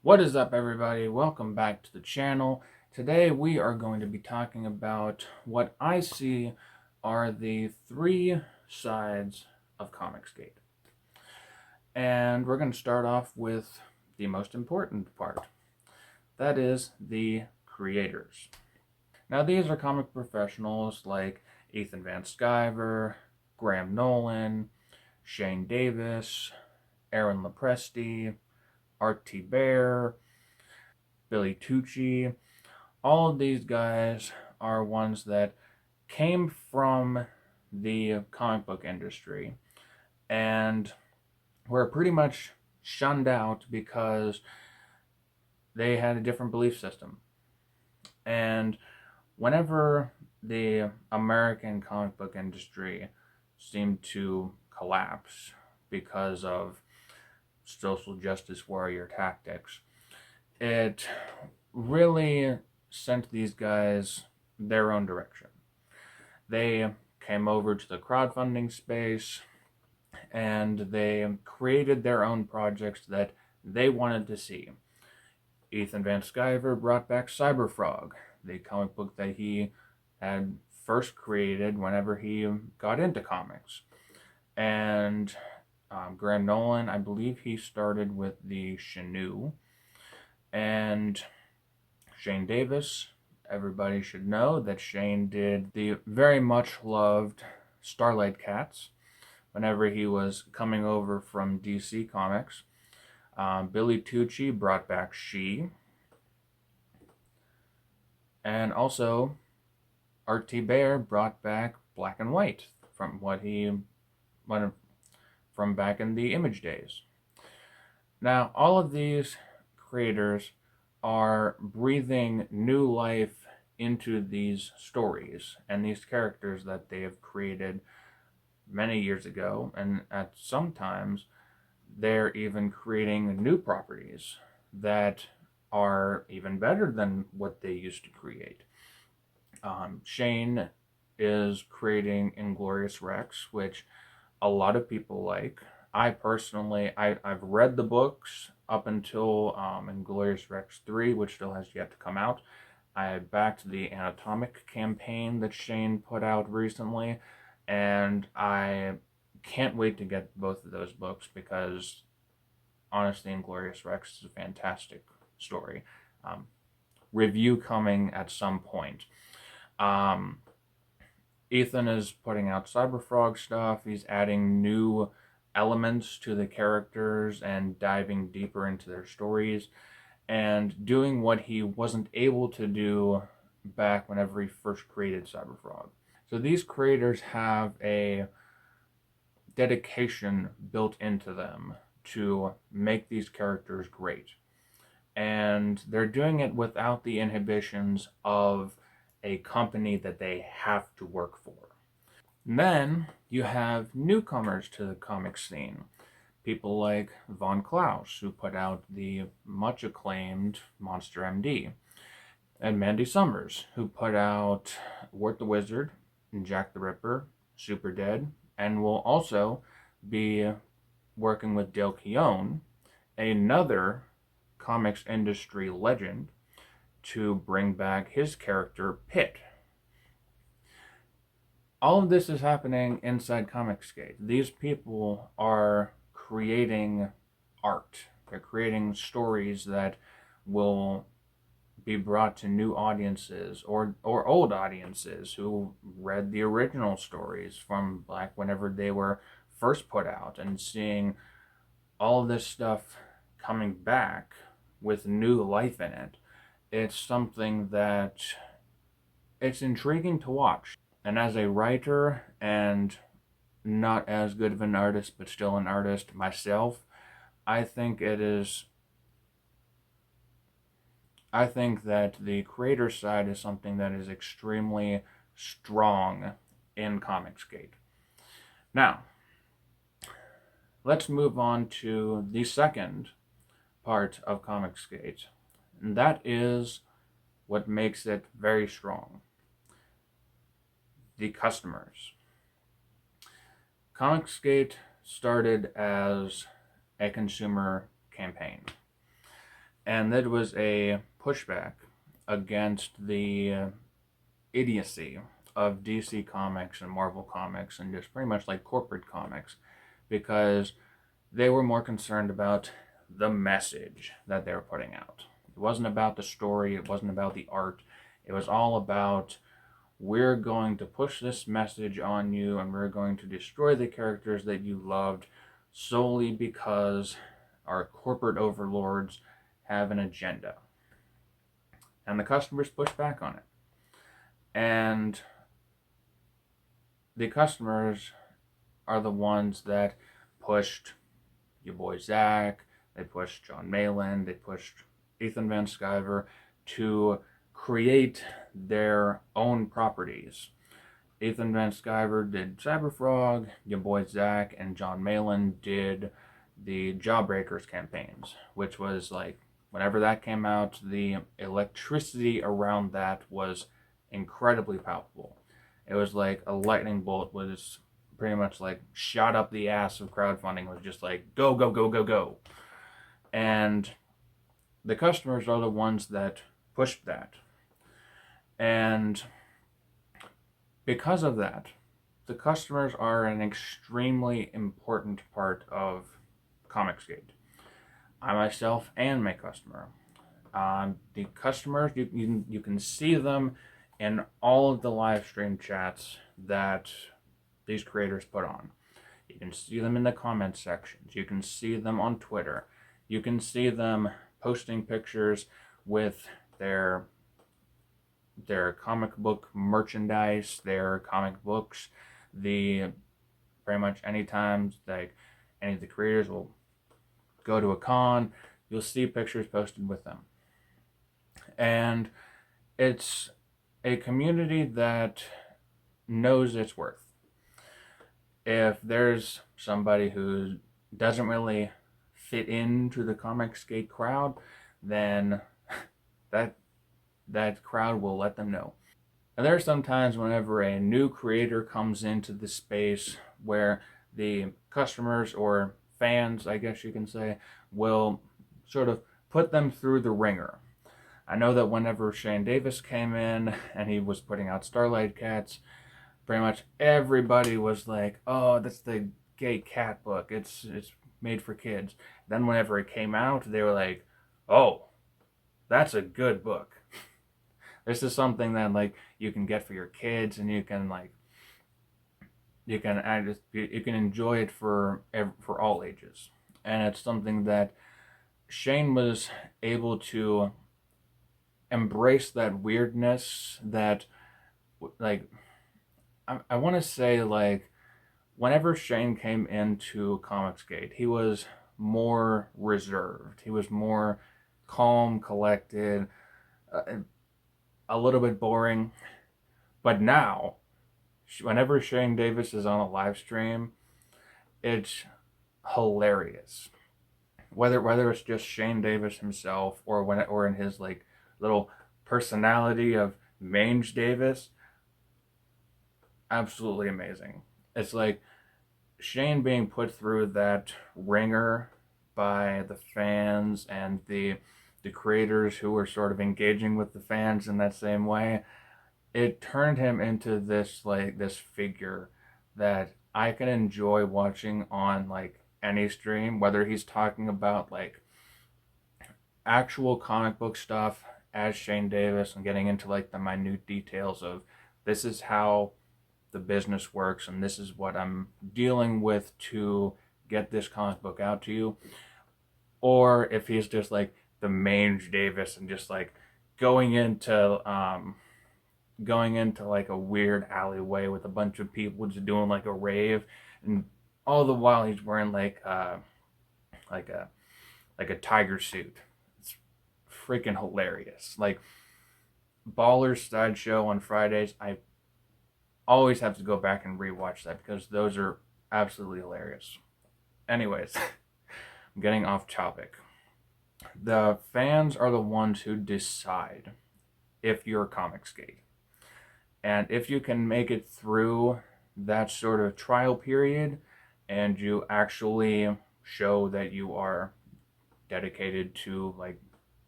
What is up, everybody? Welcome back to the channel. Today we are going to be talking about what I see are the three sides of Comicsgate. And we're going to start off with the most important part. That is the creators. Now these are comic professionals like Ethan Van Sciver, Graham Nolan, Shane Davis, Aaron Lopresti, Art T. Bear, Billy Tucci. All of these guys are ones that came from the comic book industry and were pretty much shunned out because they had a different belief system. And whenever the American comic book industry seemed to collapse because of social justice warrior tactics, it really sent these guys their own direction. They came over to the crowdfunding space and they created their own projects that they wanted to see. Ethan Van Sciver brought back Cyberfrog, the comic book that he had first created whenever he got into comics. And Graham Nolan, I believe he started with the Chenoo. And Shane Davis, everybody should know that Shane did the very much loved Starlight Cats whenever he was coming over from DC Comics. Billy Tucci brought back She. And also, Art T. Bear brought back Black and White from from back in the Image days. Now, all of these creators are breathing new life into these stories and these characters that they have created many years ago, and at sometimes they're even creating new properties that are even better than what they used to create. Shane is creating Inglorious Rex, which a lot of people like. I personally, I've read the books up until Inglorious Rex 3, which still has yet to come out. I backed the Anatomic campaign that Shane put out recently, and I can't wait to get both of those books because, honestly, Inglorious Rex is a fantastic story. Review coming at some point. Ethan is putting out Cyberfrog stuff. He's adding new elements to the characters and diving deeper into their stories and doing what he wasn't able to do back whenever he first created Cyberfrog. So these creators have a dedication built into them to make these characters great. And they're doing it without the inhibitions of a company that they have to work for. And then you have newcomers to the comic scene. People like Von Klaus, who put out the much acclaimed Monster MD. And Mandy Summers, who put out Wirt the Wizard, Jack the Ripper, Super Dead, and will also be working with Dale Keown, another comics industry legend, to bring back his character, Pitt. All of this is happening inside Comicsgate. These people are creating art. They're creating stories that will be brought to new audiences or old audiences who read the original stories from back whenever they were first put out, and seeing all of this stuff coming back with new life in it. It's something that it's intriguing to watch. And as a writer and not as good of an artist, but still an artist myself, I think that the creator side is something that is extremely strong in Comicsgate. Now, let's move on to the second part of Comicsgate, and that is what makes it very strong: the customers. Comicsgate started as a consumer campaign, And that was a pushback against the idiocy of DC Comics and Marvel Comics and just pretty much like corporate comics, because they were more concerned about the message that they were putting out. It wasn't about the story, it wasn't about the art. It was all about, we're going to push this message on you and we're going to destroy the characters that you loved solely because our corporate overlords have an agenda. And the customers push back on it. And the customers are the ones that pushed your boy Zach, they pushed John Malin, they pushed Ethan Van Sciver to create their own properties. Ethan Van Sciver did Cyberfrog, your boy Zach and John Malin did the Jawbreakers campaigns, which was like, whenever that came out, the electricity around that was incredibly palpable. It was like a lightning bolt was pretty much like shot up the ass of crowdfunding, was just like, go, go, go, go, go. And the customers are the ones that pushed that. And because of that, the customers are an extremely important part of Comicsgate. I myself am a customer. The customers, you can see them in all of the live stream chats that these creators put on. You can see them in the comment sections. You can see them on Twitter. You can see them posting pictures with their comic book merchandise, their comic books. Pretty much anytime like any of the creators will go to a con, you'll see pictures posted with them. And it's a community that knows its worth. If there's somebody who doesn't really fit into the Comicsgate crowd, then that crowd will let them know. And there are some times whenever a new creator comes into the space where the customers or fans, I guess you can say, will sort of put them through the ringer. I know that whenever Shane Davis came in and he was putting out Starlight Cats, pretty much everybody was like, oh, that's the gay cat book. It's made for kids. Then whenever it came out, they were like, oh, that's a good book. This is something that like you can get for your kids, and you can enjoy it for all ages. And it's something that Shane was able to embrace, that weirdness that like I want to say, like, whenever Shane came into Comicsgate, he was more reserved. He was more calm, collected, a little bit boring. But now, whenever Shane Davis is on a live stream, it's hilarious. Whether it's just Shane Davis himself, or in his like little personality of Mange Davis, absolutely amazing. It's like Shane being put through that ringer by the fans and the creators who were sort of engaging with the fans in that same way. It turned him into this figure that I can enjoy watching on like any stream, whether he's talking about like actual comic book stuff as Shane Davis and getting into like the minute details of, this is how the business works and this is what I'm dealing with to get this comic book out to you, or if he's just like the Mange Davis and just like going into like a weird alleyway with a bunch of people just doing like a rave, and all the while he's wearing like a tiger suit. It's freaking hilarious. Like Ballers Sideshow on Fridays, I always have to go back and rewatch that because those are absolutely hilarious. Anyways, I'm getting off topic. The fans are the ones who decide if you're Comicsgate. And if you can make it through that sort of trial period and you actually show that you are dedicated to like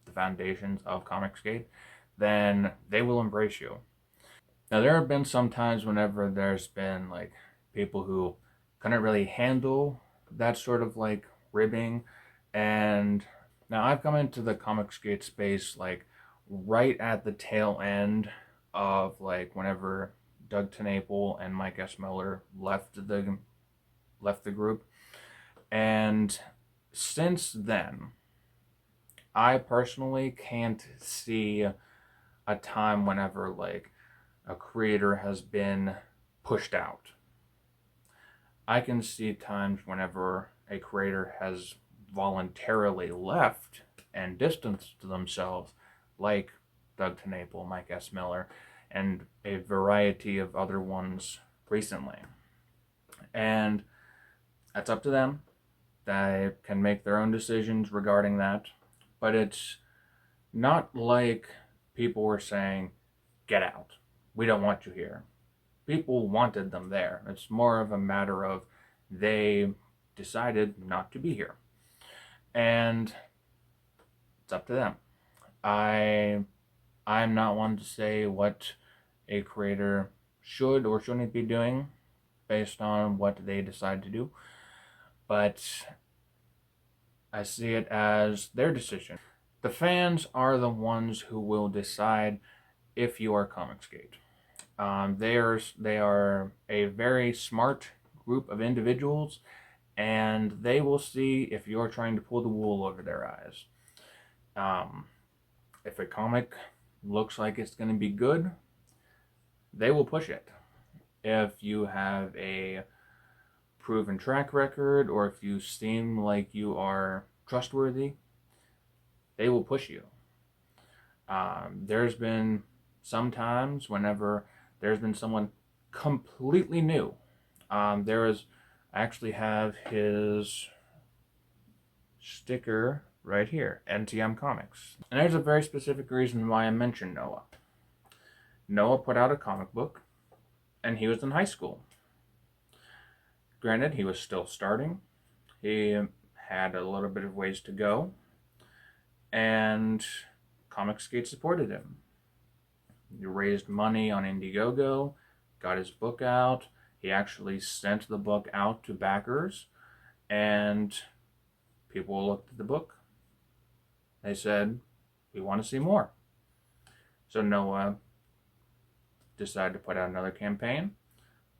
the foundations of Comicsgate, then they will embrace you. Now, there have been some times whenever there's been like people who couldn't really handle that sort of like ribbing, and now I've come into the Comicsgate space like right at the tail end of like whenever Doug TenNapel and Mike S. Miller left the group, and since then, I personally can't see a time whenever like a creator has been pushed out. I can see times whenever a creator has voluntarily left and distanced themselves, like Doug TenNapel, Mike S. Miller, and a variety of other ones recently. And that's up to them. They can make their own decisions regarding that. But it's not like people were saying, get out. We don't want you here. People wanted them there. It's more of a matter of they decided not to be here. And it's up to them. I'm not one to say what a creator should or shouldn't be doing based on what they decide to do, but I see it as their decision. The fans are the ones who will decide if you are Comicsgate. They are a very smart group of individuals, and they will see if you're trying to pull the wool over their eyes. If a comic looks like it's going to be good, they will push it. If you have a proven track record, or if you seem like you are trustworthy, they will push you. There's been some times whenever there's been someone completely new. I actually have his sticker right here, NTM Comics. And there's a very specific reason why I mentioned Noah. Noah put out a comic book, and he was in high school. Granted, he was still starting. He had a little bit of ways to go, and Comicsgate supported him. He raised money on Indiegogo, got his book out. He actually sent the book out to backers, and people looked at the book. They said, we want to see more. So Noah decided to put out another campaign,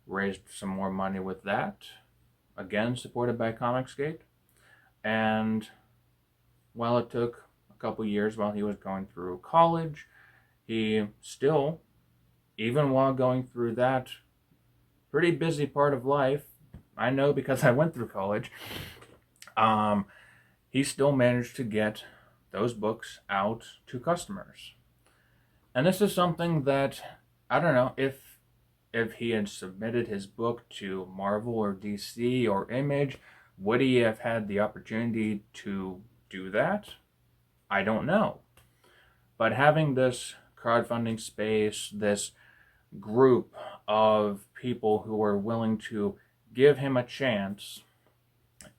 raised some more money with that, again supported by Comicsgate, and while it took a couple years while he was going through college, he still, even while going through that pretty busy part of life, I know because I went through college, he still managed to get those books out to customers. And this is something that, I don't know, if he had submitted his book to Marvel or DC or Image, would he have had the opportunity to do that? I don't know. But having this crowdfunding space, this group of people who are willing to give him a chance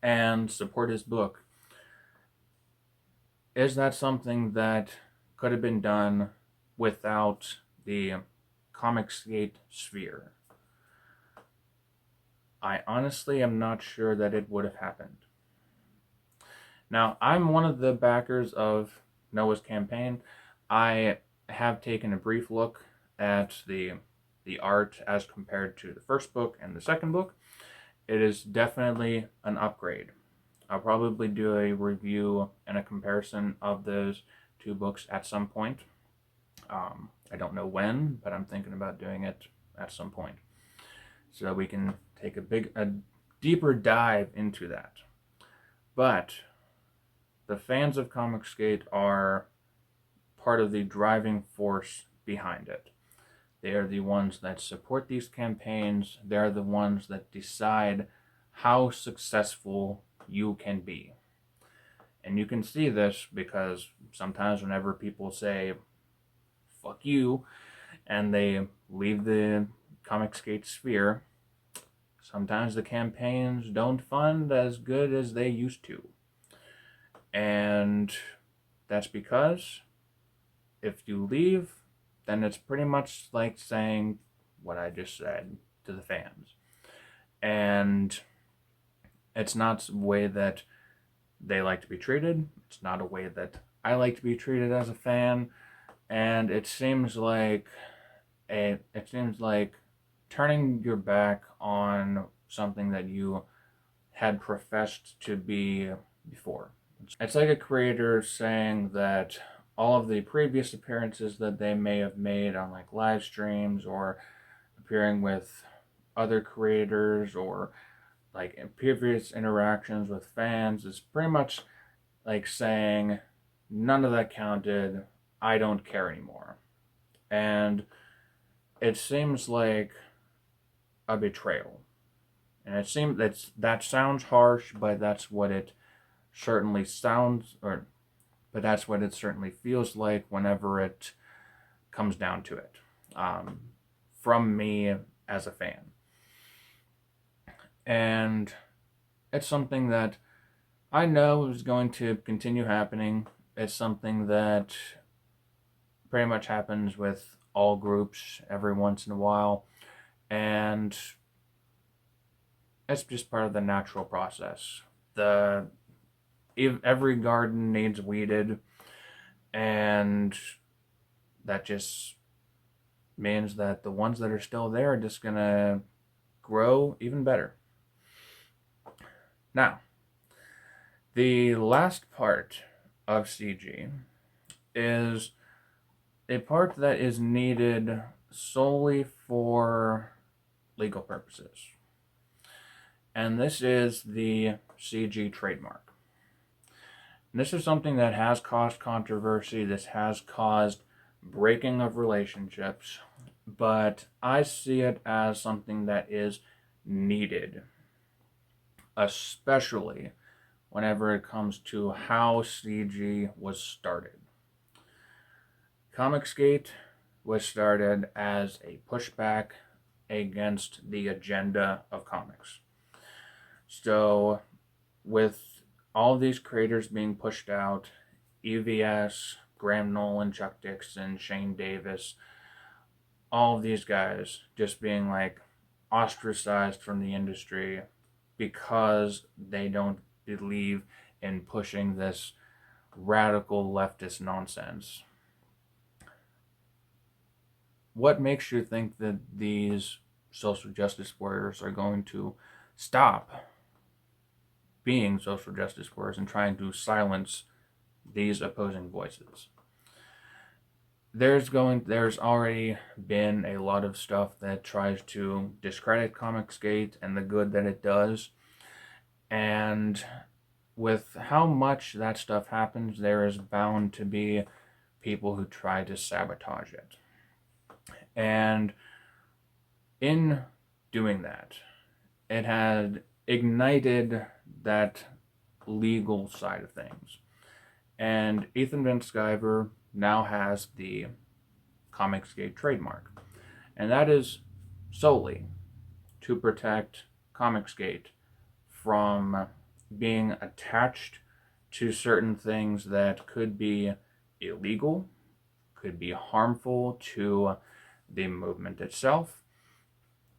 and support his book, is that something that could have been done without the Comicsgate sphere? I honestly am not sure that it would have happened. Now, I'm one of the backers of Noah's campaign. I have taken a brief look at the art as compared to the first book and the second book. It is definitely an upgrade. I'll probably do a review and a comparison of those two books at some point. I don't know when, but I'm thinking about doing it at some point, so that we can take a deeper dive into that. But the fans of Comicsgate are part of the driving force behind it. They are the ones that support these campaigns. They are the ones that decide how successful you can be. And you can see this because sometimes whenever people say, fuck you, and they leave the Comicsgate sphere, sometimes the campaigns don't fund as good as they used to. And that's because if you leave, then it's pretty much like saying what I just said to the fans. And it's not a way that they like to be treated. It's not a way that I like to be treated as a fan. And it seems like turning your back on something that you had professed to be before. It's like a creator saying that all of the previous appearances that they may have made on like live streams or appearing with other creators or like in previous interactions with fans is pretty much like saying none of that counted. I don't care anymore. And it seems like a betrayal. And it seems that sounds harsh, but that's what it certainly sounds, but that's what it certainly feels like whenever it comes down to it, from me as a fan. And it's something that I know is going to continue happening. It's something that pretty much happens with all groups every once in a while. And it's just part of the natural process. Every garden needs weeded, and that just means that the ones that are still there are just gonna grow even better. Now, the last part of CG is a part that is needed solely for legal purposes. And this is the CG trademark. And this is something that has caused controversy. This has caused breaking of relationships. But I see it as something that is needed, especially whenever it comes to how CG was started. Comicsgate was started as a pushback against the agenda of comics. So, with all of these creators being pushed out, EVS, Graham Nolan, Chuck Dixon, Shane Davis, all of these guys just being like ostracized from the industry because they don't believe in pushing this radical leftist nonsense. What makes you think that these social justice warriors are going to stop being social justice warriors and trying to silence these opposing voices? There's already been a lot of stuff that tries to discredit Comicsgate and the good that it does. And with how much that stuff happens, there is bound to be people who try to sabotage it. And in doing that, it had ignited that legal side of things. And Ethan Van Sciver now has the Comicsgate trademark. And that is solely to protect Comicsgate from being attached to certain things that could be illegal, could be harmful to the movement itself,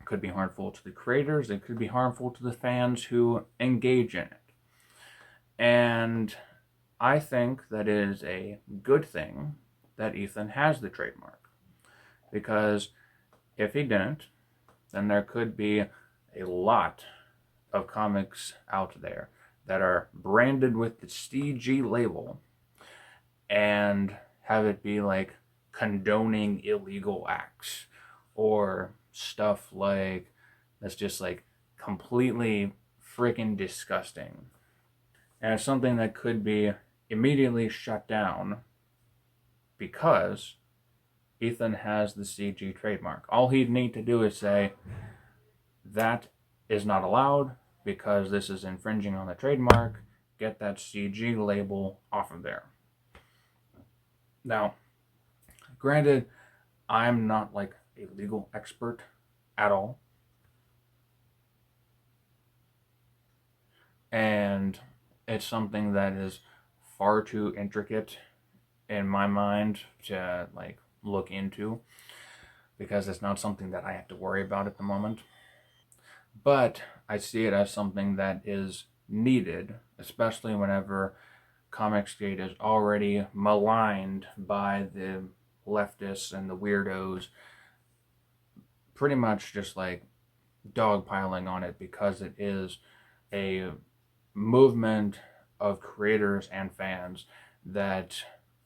could be harmful to the creators, it could be harmful to the fans who engage in it. And I think that it is a good thing that Ethan has the trademark. Because if he didn't, then there could be a lot of comics out there that are branded with the CG label and have it be like condoning illegal acts or stuff like that's just like completely freaking disgusting. And it's something that could be immediately shut down because Ethan has the CG trademark. All he'd need to do is say, that is not allowed because this is infringing on the trademark. Get that CG label off of there. Now, granted, I'm not like a legal expert at all. And it's something that is far too intricate in my mind to like look into, because it's not something that I have to worry about at the moment. But I see it as something that is needed, especially whenever Comicsgate is already maligned by the leftists and the weirdos, pretty much just like dogpiling on it because it is a movement of creators and fans that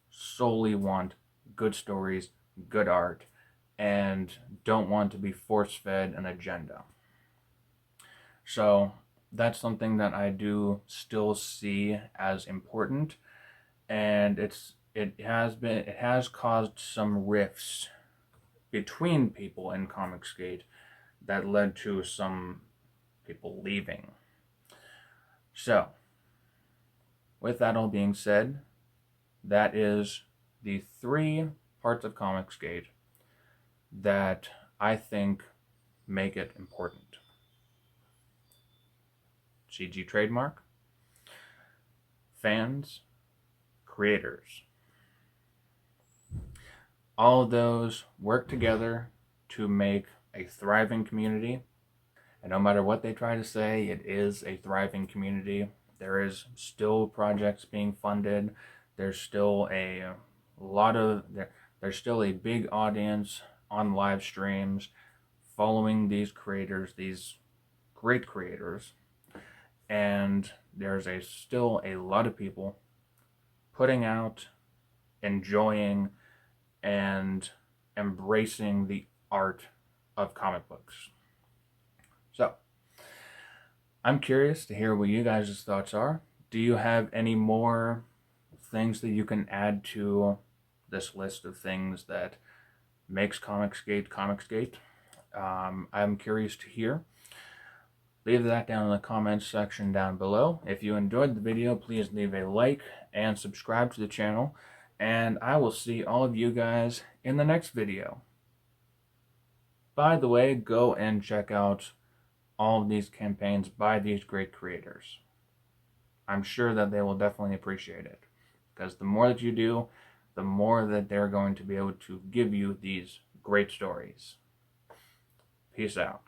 solely want good stories, good art, and don't want to be force fed an agenda. So that's something that I do still see as important, and it has caused some rifts between people in Comicsgate that led to some people leaving. So, with that all being said, that is the three parts of Comicsgate that I think make it important. CG trademark, fans, creators. All of those work together to make a thriving community. And no matter what they try to say, it is a thriving community. There is still projects being funded. There's still a lot of there's still a big audience on live streams following these creators, these great creators. And there's still a lot of people putting out, enjoying, and embracing the art of comic books. So, I'm curious to hear what you guys' thoughts are. Do you have any more things that you can add to this list of things that makes Comicsgate Comicsgate? I'm curious to hear. Leave that down in the comments section down below. If you enjoyed the video, please leave a like and subscribe to the channel. And I will see all of you guys in the next video. By the way, go and check out all of these campaigns by these great creators. I'm sure that they will definitely appreciate it, because the more that you do, the more that they're going to be able to give you these great stories. Peace out.